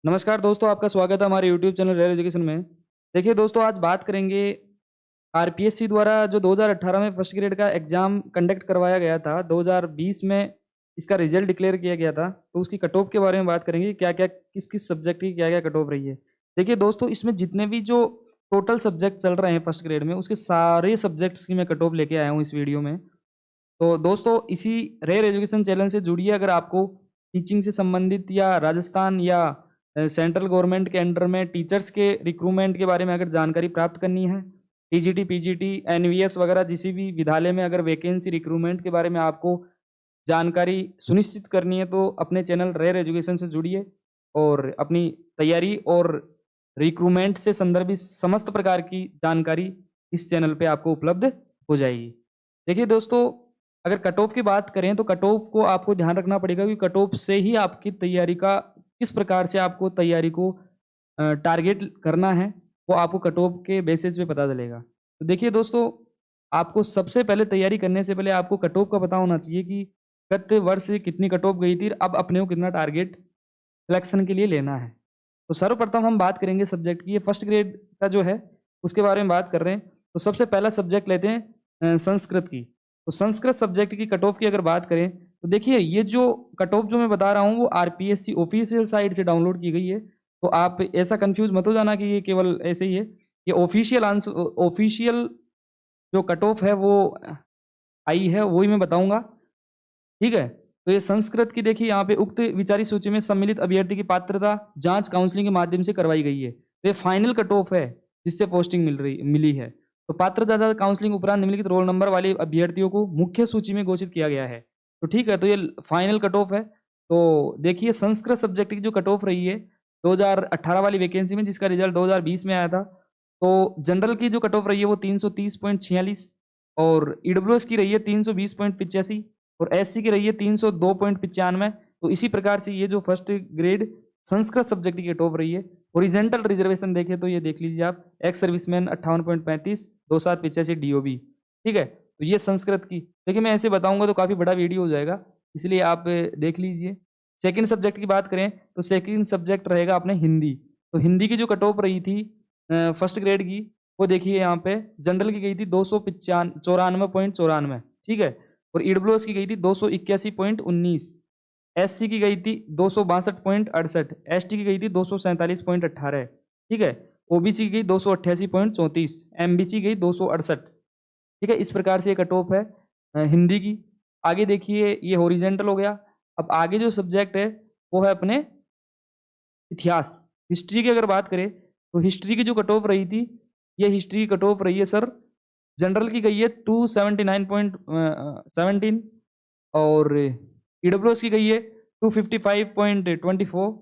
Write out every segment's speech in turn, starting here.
नमस्कार दोस्तों, आपका स्वागत है हमारे यूट्यूब चैनल रेल एजुकेशन में। देखिए दोस्तों, आज बात करेंगे आरपीएससी द्वारा जो 2018 में फर्स्ट ग्रेड का एग्ज़ाम कंडक्ट करवाया गया था, 2020 में इसका रिजल्ट डिक्लेयर किया गया था, तो उसकी कट ऑफ के बारे में बात करेंगे। क्या-क्या किस-किस सब्जेक्ट की क्या-क्या कट ऑफ रही है। देखिए दोस्तों, इसमें जितने भी जो टोटल सब्जेक्ट चल रहे हैं फर्स्ट ग्रेड में, उसके सारे सब्जेक्ट्स की मैं कट ऑफ लेके आया हूँ इस वीडियो में। तो दोस्तों, इसी रेयर एजुकेशन चैनल से जुड़िए अगर आपको टीचिंग से संबंधित या राजस्थान या सेंट्रल गवर्नमेंट के अंडर में टीचर्स के रिक्रूटमेंट के बारे में अगर जानकारी प्राप्त करनी है, टीजीटी, पीजीटी, एनवीएस वगैरह किसी भी विद्यालय में अगर वैकेंसी रिक्रूटमेंट के बारे में आपको जानकारी सुनिश्चित करनी है, तो अपने चैनल रेयर एजुकेशन से जुड़िए और अपनी तैयारी और रिक्रूटमेंट से संदर्भित समस्त प्रकार की जानकारी इस चैनल पे आपको उपलब्ध हो जाएगी। देखिए दोस्तों, अगर कट ऑफ की बात करें तो कट ऑफ को आपको ध्यान रखना पड़ेगा कि कट ऑफ से ही आपकी तैयारी का किस प्रकार से आपको तैयारी को टारगेट करना है, वो आपको कट ऑफ के बेसिस पे पता चलेगा। तो देखिए दोस्तों, आपको सबसे पहले तैयारी करने से पहले आपको कट ऑफ का पता होना चाहिए कि गत वर्ष कितनी कट ऑफ गई थी, अब अपने को कितना टारगेट सिलेक्शन के लिए लेना है। तो सर्वप्रथम हम बात करेंगे सब्जेक्ट की। ये फर्स्ट ग्रेड का जो है उसके बारे में बात कर रहे हैं। तो सबसे पहला सब्जेक्ट लेते हैं संस्कृत की। तो संस्कृत सब्जेक्ट की कट ऑफ की अगर बात करें तो देखिए, ये जो कट ऑफ जो मैं बता रहा हूँ वो आरपीएससी ऑफिशियल साइट से डाउनलोड की गई है। तो आप ऐसा कंफ्यूज मत हो जाना कि ये केवल ऐसे ही है। ये ऑफिशियल आंसर, ऑफिशियल जो कट ऑफ है वो आई है, वही मैं बताऊंगा। ठीक है। तो ये संस्कृत की देखिए, यहाँ पे उक्त विचारी सूची में सम्मिलित अभ्यर्थी की पात्रता जांच काउंसलिंग के माध्यम से करवाई गई है। तो ये फाइनल कट ऑफ है जिससे पोस्टिंग मिली है। तो पात्रता जांच काउंसलिंग उपरांत निम्नलिखित रोल नंबर वाले अभ्यर्थियों को मुख्य सूची में घोषित किया गया है। तो ठीक है, तो ये फाइनल कट ऑफ है। तो देखिए, संस्कृत सब्जेक्ट की जो कट ऑफ रही है 2018 वाली वैकेंसी में, जिसका रिजल्ट 2020 में आया था, तो जनरल की जो कट ऑफ रही है वो 330.46 और ईडब्ल्यूएस की रही है 320.85 और एससी की रही है 302.95। तो इसी प्रकार से ये जो फर्स्ट ग्रेड संस्कृत सब्जेक्ट की कट ऑफ रही है। ओरिजेंटल रिजर्वेशन देखें तो ये देख लीजिए आप, एक्स सर्विसमैन 58.35, 2785 डीओबी। ठीक है। तो ये संस्कृत की, देखिए मैं ऐसे बताऊंगा तो काफ़ी बड़ा वीडियो हो जाएगा, इसलिए आप देख लीजिए। सेकंड सब्जेक्ट की बात करें तो सेकंड सब्जेक्ट रहेगा अपने हिंदी। तो हिंदी की जो कट ऑफ रही थी फर्स्ट ग्रेड की, वो देखिए यहाँ पे जनरल की गई थी 294.94। ठीक है। और ईडब्ल्यूएस की गई थी 281.19, एससी की गई थी 262.68, एसटी की गई थी 247.18। ठीक है। ओबीसी की गई 288.34, एमबीसी गई 268। ठीक है, इस प्रकार से ये कट ऑफ है हिंदी की। आगे देखिए, ये हॉरिजेंटल हो गया। अब आगे जो सब्जेक्ट है वो है अपने इतिहास, हिस्ट्री की अगर बात करें तो हिस्ट्री की जो कट ऑफ रही थी, ये हिस्ट्री की कट ऑफ रही है सर, जनरल की गई है 279.17 और ईडब्ल्यूएस की गई है 255.24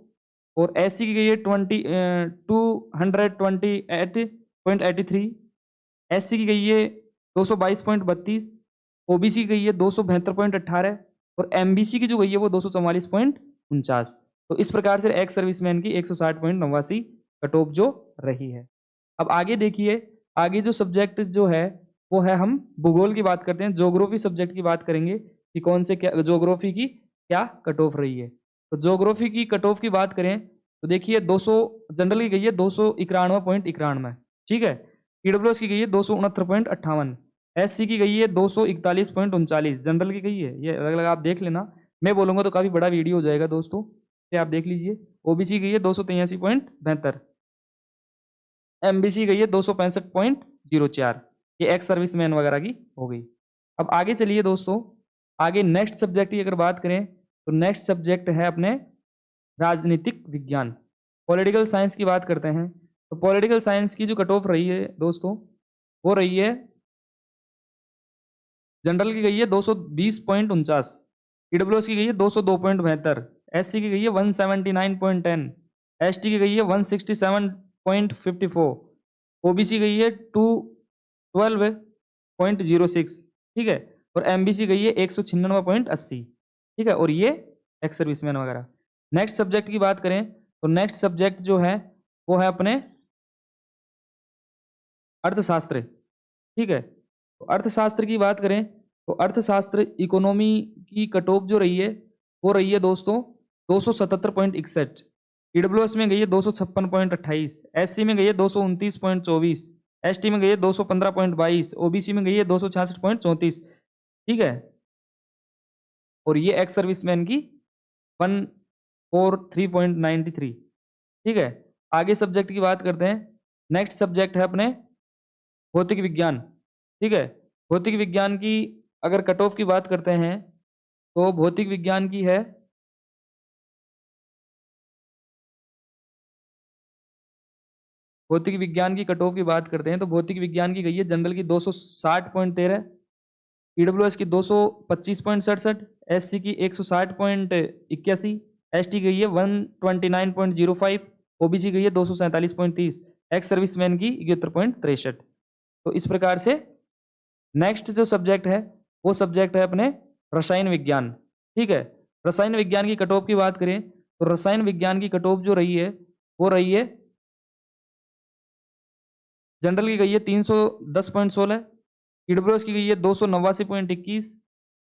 और एससी की गई है 228.83, एससी की गई है 222.32, ओबीसी की गई है 272.18 और एमबीसी की जो गई है वो 244.49। तो इस प्रकार से एक्स सर्विसमैन की 160.89 कट ऑफ जो रही है। अब आगे देखिए, आगे जो सब्जेक्ट जो है वो है, हम भूगोल की बात करते हैं, ज्योग्राफी सब्जेक्ट की बात करेंगे कि कौन से क्या ज्योग्राफी की क्या कट ऑफ रही है। तो ज्योग्राफी की कट ऑफ की बात करें तो देखिए 200 जनरल की गई है 291.91। ठीक है। ईडब्ल्यूएस की गई है 269.58, एससी की गई है 241.39, जनरल की गई है, ये अलग अलग आप देख लेना, मैं बोलूंगा तो काफी बड़ा वीडियो हो जाएगा दोस्तों, ये आप देख लीजिए। ओबीसी की गई है 283.72, एमबीसी गई है 265.04। ये एक्स सर्विसमैन वगैरह की हो गई। अब आगे चलिए दोस्तों, आगे नेक्स्ट सब्जेक्ट की अगर बात करें तो नेक्स्ट सब्जेक्ट है अपने राजनीतिक विज्ञान, पॉलिटिकल साइंस की बात करते हैं। तो पॉलिटिकल साइंस की जो कट ऑफ रही है दोस्तों, वो रही है, जनरल की गई है 220.49, ईडब्ल्यूएस की गई है 202.72, एससी की गई है 179.10, एसटी की गई है 167.54, ओबीसी गई है 212.06। ठीक है। और एमबीसी गई है 196.80। ठीक है। और ये एक्स सर्विसमैन वगैरह। नेक्स्ट सब्जेक्ट की बात करें तो नेक्स्ट सब्जेक्ट जो है वो है अपने अर्थशास्त्र। ठीक है। तो अर्थशास्त्र की बात करें तो अर्थशास्त्र इकोनॉमी की कट ऑफ जो रही है वो रही है दोस्तों 277.61, ईडब्ल्यूएस में गई है 256.28, एससी में गई है 229.24, एसटी में गई है 215.22, ओबीसी में गई है 266.34। ठीक है, और ये एक्स सर्विसमैन की 143.93। ठीक है, आगे सब्जेक्ट की बात करते हैं। नेक्स्ट सब्जेक्ट है अपने भौतिक विज्ञान। ठीक है, भौतिक विज्ञान की अगर कट ऑफ की बात करते हैं तो भौतिक विज्ञान की है भौतिक विज्ञान की कट ऑफ की बात करते हैं तो भौतिक विज्ञान की गई है जनरल की 260.13, ईडब्ल्यूएस की 225.67, एससी की 160.81, एसटी गई है 129.05, ओबीसी गई है 247.30, एक्स सर्विसमैन की 71.63। तो इस प्रकार से नेक्स्ट जो सब्जेक्ट है वो सब्जेक्ट है अपने रसायन विज्ञान। ठीक है, रसायन विज्ञान की कट ऑफ की बात करें तो रसायन विज्ञान की कट ऑफ जो रही है वो रही है जनरल की गई है 310.16, ईडब्ल्यूएस की गई है 289.21,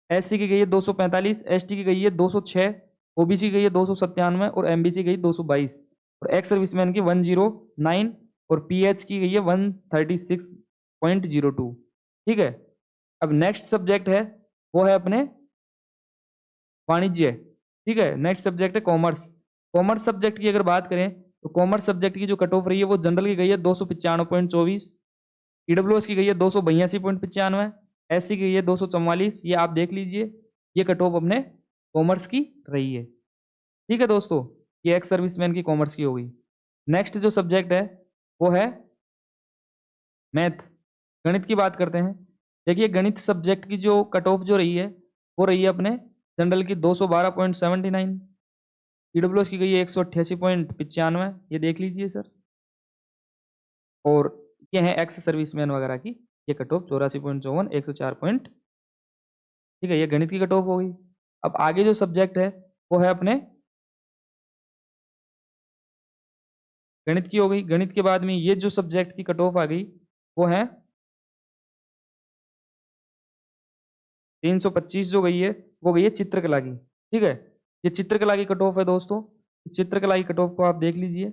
एससी की गई है 245, एसटी की गई है 206, ओबीसी की गई है 297 और एमबीसी गई 222 और एक्स सर्विसमैन की 109 और पीएच की गई है 136.02। ठीक है, अब नेक्स्ट सब्जेक्ट है वो है अपने वाणिज्य। ठीक है, नेक्स्ट सब्जेक्ट है कॉमर्स। कॉमर्स सब्जेक्ट की अगर बात करें तो कॉमर्स सब्जेक्ट की जो कट ऑफ रही है वो जनरल की गई है 295.24, ईडब्ल्यूएस की गई है 282.95, एससी की गई है 244। ये आप देख लीजिए, ये कट ऑफ अपने कॉमर्स की रही है। ठीक है दोस्तों, ये एक्स सर्विसमैन की कॉमर्स की होगी। नेक्स्ट जो सब्जेक्ट है वो है मैथ, गणित की बात करते हैं। देखिए गणित सब्जेक्ट की जो कट ऑफ जो रही है वो रही है अपने जनरल की 212.79, ईडब्ल्यूएस की गई है 188.95। ये देख लीजिए सर, और ये है एक्स सर्विसमैन वगैरह की ये कट ऑफ 84.54, 104 पॉइंट। ठीक है, ये गणित की कट ऑफ हो गई। अब आगे जो सब्जेक्ट है वो है अपने गणित की हो गई। गणित के बाद में ये जो सब्जेक्ट की कट ऑफ आ गई वो है 325 जो गई है वो गई है चित्रकला की। ठीक है, ये चित्रकला की कट ऑफ है दोस्तों। इस चित्रकला की कट ऑफ को आप देख लीजिए,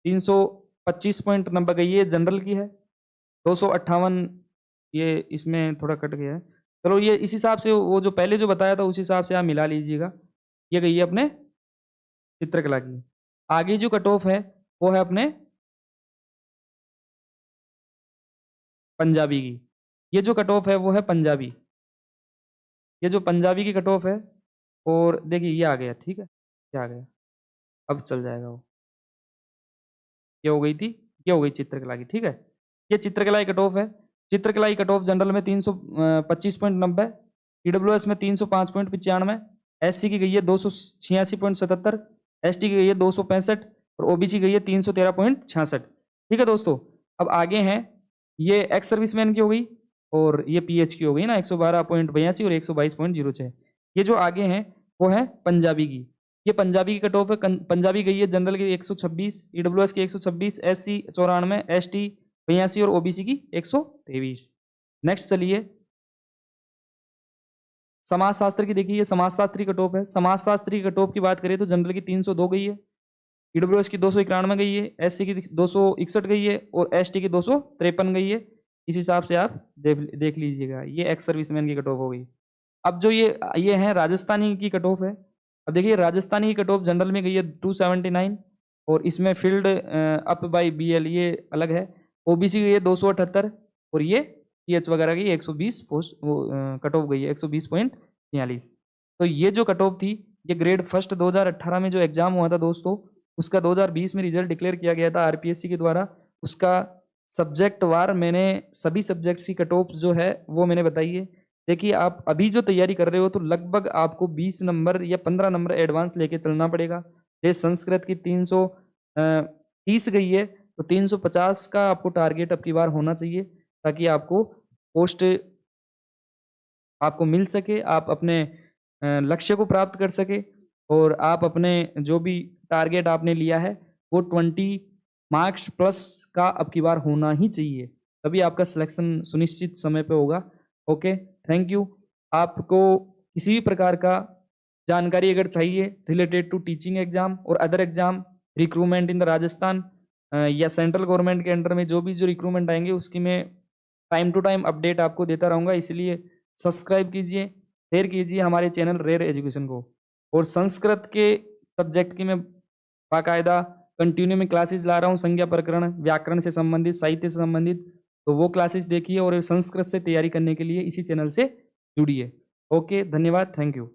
325 पॉइंट नंबर गई है, जनरल की है 258। ये इसमें थोड़ा कट गया है, चलो ये इस हिसाब से वो जो पहले जो बताया था उस हिसाब से आप मिला लीजिएगा। ये गई है अपने चित्रकला की। आगे जो कट ऑफ है वो है अपने पंजाबी की। ये जो कट ऑफ है वो है पंजाबी, ये जो पंजाबी की कट ऑफ है। और देखिए ये आ गया, ठीक है, ये आ गया, अब चल जाएगा वो। ये हो गई थी, ये हो गई चित्रकला की। ठीक है, ये चित्रकला की कट ऑफ है। चित्रकला की कट ऑफ जनरल में 325.90, ईडब्ल्यूएस में 305.95, एससी की गई है 286.77, एसटी की गई है 265 और ओबीसी गई है 313.66। ठीक है दोस्तों, अब आगे हैं ये एक्स सर्विसमैन की हो गई और ये पीएच की हो गई ना 112.82 और 122.06। ये जो आगे हैं वो है पंजाबी की। ये पंजाबी की कट ऑफ है। पंजाबी गई है जनरल की 126, ईडब्ल्यूएस की 126, एससी 94, एसटी 82 और ओबीसी की 123। नेक्स्ट चलिए समाजशास्त्र की। देखिए समाजशास्त्री कट ऑफ है। समाजशास्त्री कट ऑफ की बात करें तो जनरल की 302 गई है, ईडब्ल्यूएस की 291 गई है, एससी की 261 गई है और एसटी की 253 गई है। इस हिसाब से आप देख लीजिएगा, ये एक्स सर्विसमैन की कट ऑफ हो गई। अब जो ये है राजस्थानी की कट ऑफ है। अब देखिए राजस्थानी की कट ऑफ जनरल में गई है 279 और इसमें फील्ड अप बाय बीएल ये अलग है। ओबीसी गई है 278 और ये पीएच वगैरह की 120 कट ऑफ गई है 120.43। तो ये जो कट ऑफ थी ये ग्रेड फर्स्ट 2018 में जो एग्जाम हुआ था दोस्तों उसका 2020 में रिजल्ट डिक्लेयर किया गया था आरपीएससी के द्वारा। उसका सब्जेक्ट वार मैंने सभी सब्जेक्ट्स की कट ऑफ जो है वो मैंने बताई है। देखिए आप अभी जो तैयारी कर रहे हो तो लगभग आपको 20 नंबर या 15 नंबर एडवांस लेके चलना पड़ेगा। जैसे संस्कृत की 330 गई है तो 350 का आपको टारगेट अब की बार होना चाहिए ताकि आपको पोस्ट आपको मिल सके, आप अपने लक्ष्य को प्राप्त कर सके और आप अपने जो भी टारगेट आपने लिया है वो 20 मार्क्स प्लस का अब की बार होना ही चाहिए, तभी आपका सिलेक्शन सुनिश्चित समय पे होगा। Okay, thank you. आपको किसी भी प्रकार का जानकारी अगर चाहिए रिलेटेड टू टीचिंग एग्जाम और other exam recruitment in the Rajasthan या सेंट्रल गवर्नमेंट के अंडर में जो रिक्रूटमेंट आएंगे उसकी मैं टाइम टू टाइम अपडेट आपको देता रहूँगा। इसलिए सब्सक्राइब कीजिए, शेयर कीजिए हमारे चैनल रेयर एजुकेशन को। और संस्कृत के सब्जेक्ट की मैं बाकायदा कंटिन्यू में क्लासेस ला रहा हूँ, संज्ञा प्रकरण, व्याकरण से संबंधित, साहित्य से संबंधित, तो वो क्लासेस देखिए और संस्कृत से तैयारी करने के लिए इसी चैनल से जुड़िए। ओके, धन्यवाद, थैंक यू।